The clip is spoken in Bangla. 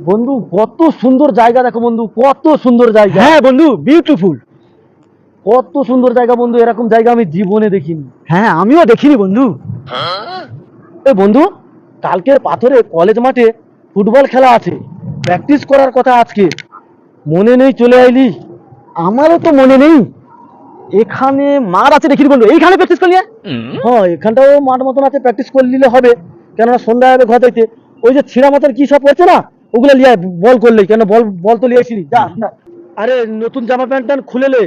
বন্ধু কত সুন্দর জায়গা দেখো বন্ধু, কত সুন্দর জায়গা। হ্যাঁ বন্ধু, বিউটিফুল। কত সুন্দর জায়গা বন্ধু, এরকম জায়গা আমি জীবনে দেখিনি। হ্যাঁ, আমিও দেখিনি বন্ধু। এ বন্ধু, কালকের পাথরে কলেজ মাঠে ফুটবল খেলা আছে, প্র্যাকটিস করার কথা আজকে। মনে নেই চলে আইলি। আমারও তো মনে নেই। এখানে মার আছে দেখিনি বন্ধু, এইখানে প্র্যাকটিস করলি? হ্যাঁ, এখানটাও মাঠ মতন আছে, প্র্যাকটিস করে নিলে হবে। কেননা সন্ধ্যা হবে ঘর যাইতে। ওই যে ছিঁড়া মাথার কি সব পড়ছে না, ওগুলো লিয়ে আয়, বল করলে কেন, বল বল তো লিয়ে আসিনি, যা না। আরে নতুন জামা প্যান্ট ট্যান্ট খুলে লে।